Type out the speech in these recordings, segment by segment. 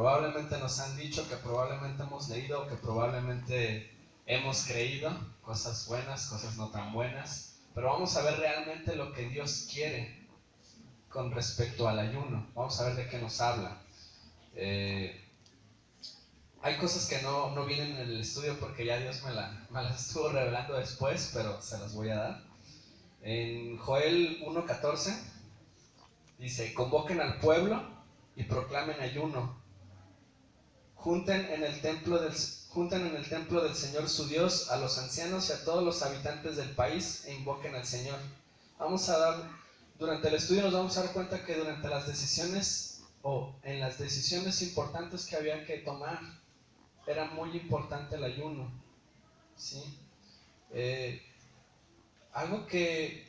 probablemente nos han dicho, que probablemente hemos leído, que probablemente hemos creído, cosas buenas, cosas no tan buenas, pero vamos a ver realmente lo que Dios quiere con respecto al ayuno. Vamos a ver de qué nos habla. Hay cosas que no vienen en el estudio porque ya Dios me las estuvo revelando después, pero se las voy a dar. En Joel 1:14 dice: convoquen al pueblo y proclamen ayuno. Junten en el templo del Señor su Dios a los ancianos y a todos los habitantes del país e invoquen al Señor. Durante el estudio nos vamos a dar cuenta que durante las decisiones en las decisiones importantes que había que tomar, era muy importante el ayuno, ¿sí? Algo que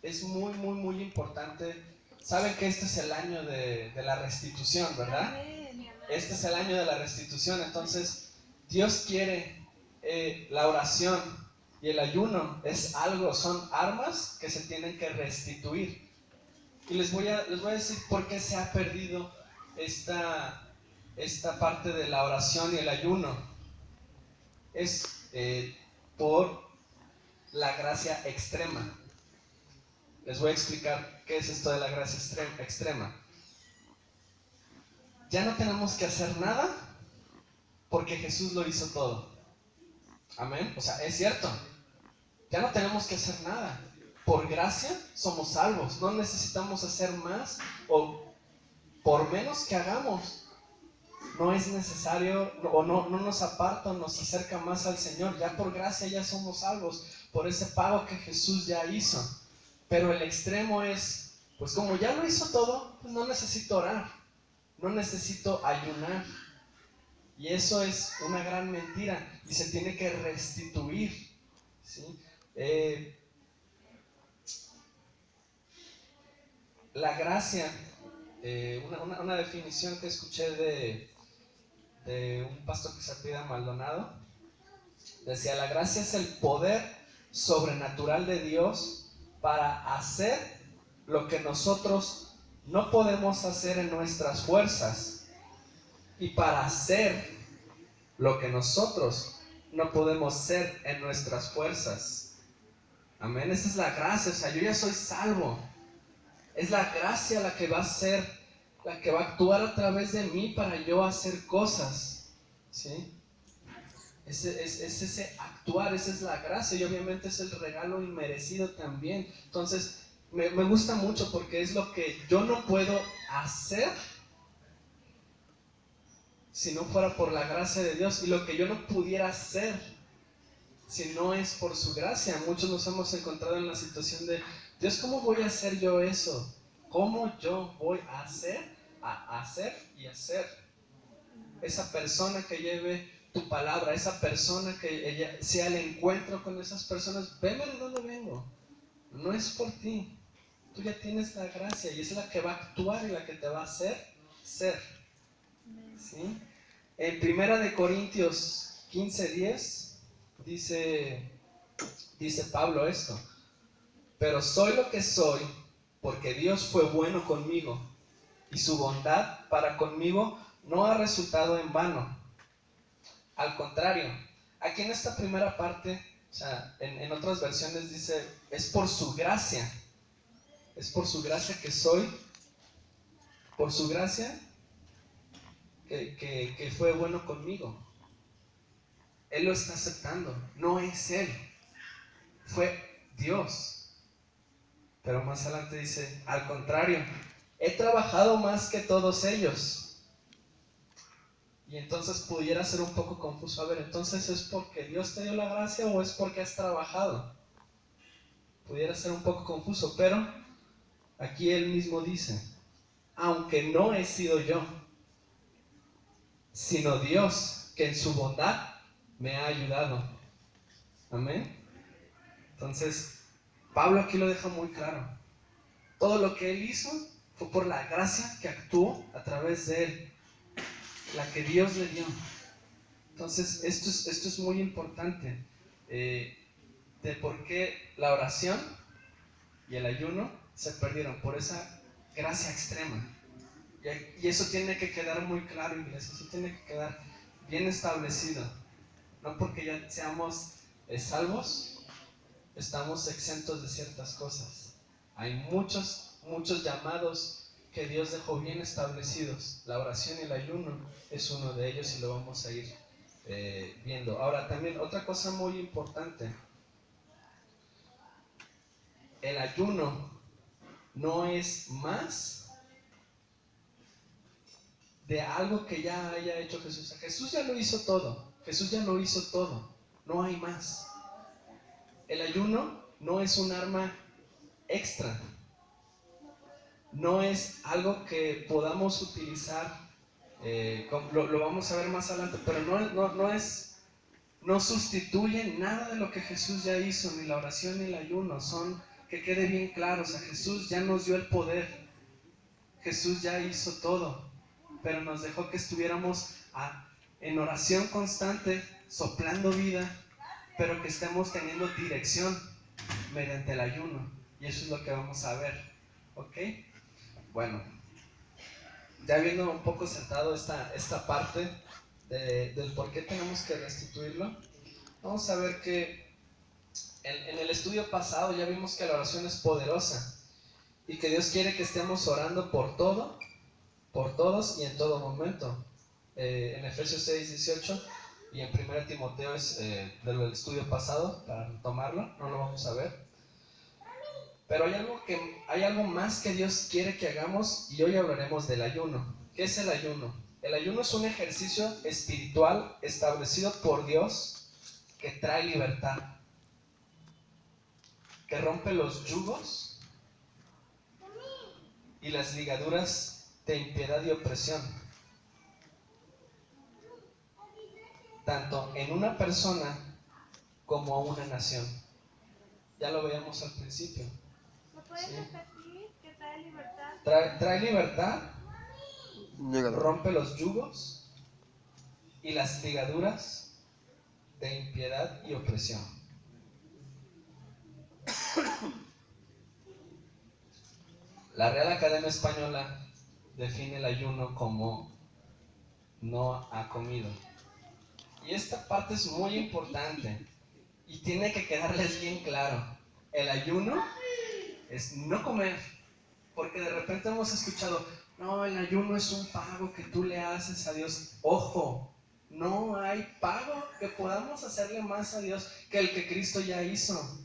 es muy, muy, muy importante. Saben que este es el año de la restitución, ¿verdad? Este es el año de la restitución. Entonces Dios quiere la oración y el ayuno es algo, son armas que se tienen que restituir. Y les voy a decir por qué se ha perdido esta parte de la oración y el ayuno. Es por la gracia extrema. Les voy a explicar qué es esto de la gracia extrema. Ya no tenemos que hacer nada porque Jesús lo hizo todo. Amén. O sea, es cierto. Ya no tenemos que hacer nada. Por gracia somos salvos. No necesitamos hacer más o por menos que hagamos. No es necesario o no nos aparta o nos acerca más al Señor. Ya por gracia ya somos salvos por ese pago que Jesús ya hizo. Pero el extremo es, pues como ya lo hizo todo, pues no necesito orar, no necesito ayunar. Y eso es una gran mentira y se tiene que restituir, ¿sí? La gracia, una definición que escuché de un pastor que se apellida Maldonado, decía: la gracia es el poder sobrenatural de Dios para hacer lo que nosotros no podemos hacer en nuestras fuerzas y para hacer lo que nosotros no podemos ser en nuestras fuerzas. Amén. Esa es la gracia. O sea, yo ya soy salvo. Es la gracia la que va a ser, la que va a actuar a través de mí para yo hacer cosas, ¿sí? Es ese actuar, esa es la gracia, y obviamente es el regalo inmerecido también. Entonces me gusta mucho porque es lo que yo no puedo hacer si no fuera por la gracia de Dios, y lo que yo no pudiera hacer si no es por su gracia. Muchos nos hemos encontrado en la situación de: Dios, ¿cómo voy a hacer yo eso? ¿Cómo yo voy a hacer y hacer? Esa persona que lleve tu palabra, esa persona que ella sea el encuentro con esas personas, veme de dónde vengo. No es por ti. Tú ya tienes la gracia y es la que va a actuar y la que te va a hacer ser. ¿Sí? En 1 Corintios 15:10 dice Pablo esto: pero soy lo que soy porque Dios fue bueno conmigo y su bondad para conmigo no ha resultado en vano. Al contrario, aquí en esta primera parte, o sea, en otras versiones dice: es por su gracia que soy, por su gracia que fue bueno conmigo. Él lo está aceptando, no es él, fue Dios. Pero más adelante dice: al contrario, he trabajado más que todos ellos. Y entonces pudiera ser un poco confuso. A ver, entonces, ¿es porque Dios te dio la gracia o es porque has trabajado? Pudiera ser un poco confuso, pero aquí él mismo dice: aunque no he sido yo, sino Dios, que en su bondad me ha ayudado. Amén. Entonces, Pablo aquí lo deja muy claro. Todo lo que él hizo fue por la gracia que actuó a través de él, la que Dios le dio. Entonces, esto es muy importante, de por qué la oración y el ayuno se perdieron, por esa gracia extrema. Y eso tiene que quedar muy claro, iglesia, eso tiene que quedar bien establecido. No porque ya seamos salvos, estamos exentos de ciertas cosas. Hay muchos llamados que Dios dejó bien establecidos. La oración y el ayuno es uno de ellos y lo vamos a ir viendo. Ahora también otra cosa muy importante, el ayuno no es más de algo que ya haya hecho Jesús. Jesús ya lo hizo todo. Jesús ya lo hizo todo. No hay más. El ayuno no es un arma extra. No es algo que podamos utilizar. Lo vamos a ver más adelante, pero no sustituye nada de lo que Jesús ya hizo, ni la oración ni el ayuno. Que quede bien claro, o sea, Jesús ya nos dio el poder. Jesús ya hizo todo, pero nos dejó que estuviéramos en oración constante, soplando vida, pero que estemos teniendo dirección mediante el ayuno. Y eso es lo que vamos a ver, ¿ok? Bueno, ya viendo un poco sentado esta parte del por qué tenemos que restituirlo, vamos a ver que en el estudio pasado ya vimos que la oración es poderosa y que Dios quiere que estemos orando por todo, por todos y en todo momento. En Efesios 6, 18 y en 1 Timoteo es del estudio pasado, para tomarlo, no lo vamos a ver. Pero hay algo más que Dios quiere que hagamos y hoy hablaremos del ayuno. ¿Qué es el ayuno? El ayuno es un ejercicio espiritual establecido por Dios que trae libertad, que rompe los yugos y las ligaduras de impiedad y opresión, tanto en una persona como a una nación. Ya lo veíamos al principio. ¿Me puedes repetir que trae libertad? Trae libertad, rompe los yugos y las ligaduras de impiedad y opresión. La Real Academia Española define el ayuno como no ha comido. Y esta parte es muy importante y tiene que quedarles bien claro. El ayuno es no comer, porque de repente hemos escuchado, no, el ayuno es un pago que tú le haces a Dios. Ojo, no hay pago que podamos hacerle más a Dios que el que Cristo ya hizo.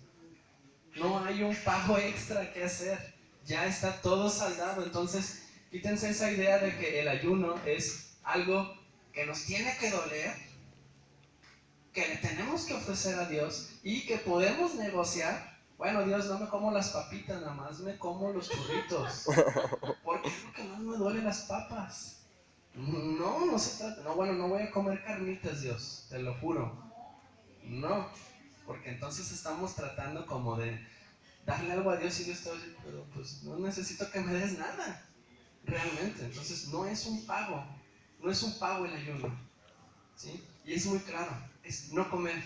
No hay un pago extra que hacer, ya está todo saldado. Entonces quítense esa idea de que el ayuno es algo que nos tiene que doler, que le tenemos que ofrecer a Dios y que podemos negociar. Bueno, Dios, no me como las papitas, nada más me como los churritos, porque es lo que más me duele, las papas. No se trata, no voy a comer carnitas, Dios, te lo juro. No, porque entonces estamos tratando como de darle algo a Dios y Dios te dice, pero pues no necesito que me des nada, realmente. Entonces no es un pago el ayuno, ¿sí? Y es muy claro, es no comer,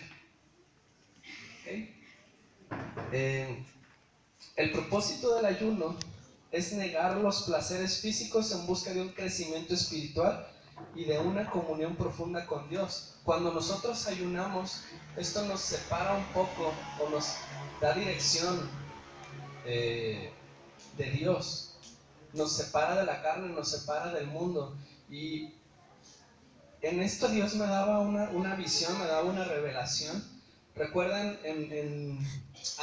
¿ok? El propósito del ayuno es negar los placeres físicos en busca de un crecimiento espiritual y de una comunión profunda con Dios. Cuando nosotros ayunamos, esto nos separa un poco o nos da dirección de Dios, nos separa de la carne, nos separa del mundo. Y en esto Dios me daba una visión, me daba una revelación. ¿Recuerdan?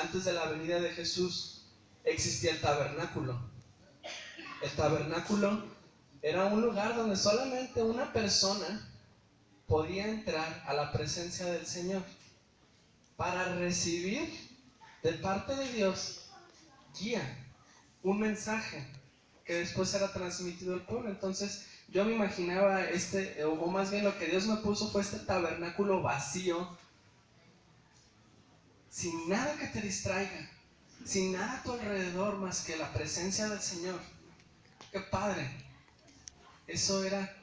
Antes de la venida de Jesús existía el tabernáculo. El tabernáculo era un lugar donde solamente una persona podía entrar a la presencia del Señor para recibir de parte de Dios guía, un mensaje que después era transmitido al pueblo. Entonces yo me imaginaba o más bien lo que Dios me puso fue este tabernáculo vacío, sin nada que te distraiga, sin nada a tu alrededor más que la presencia del Señor. ¡Qué padre! Eso era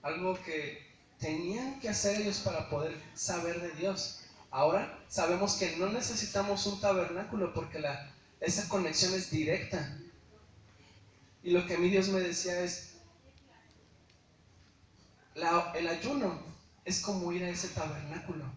algo que tenían que hacer ellos para poder saber de Dios. Ahora sabemos que no necesitamos un tabernáculo porque esa conexión es directa. Y lo que a mí Dios me decía es, el ayuno es como ir a ese tabernáculo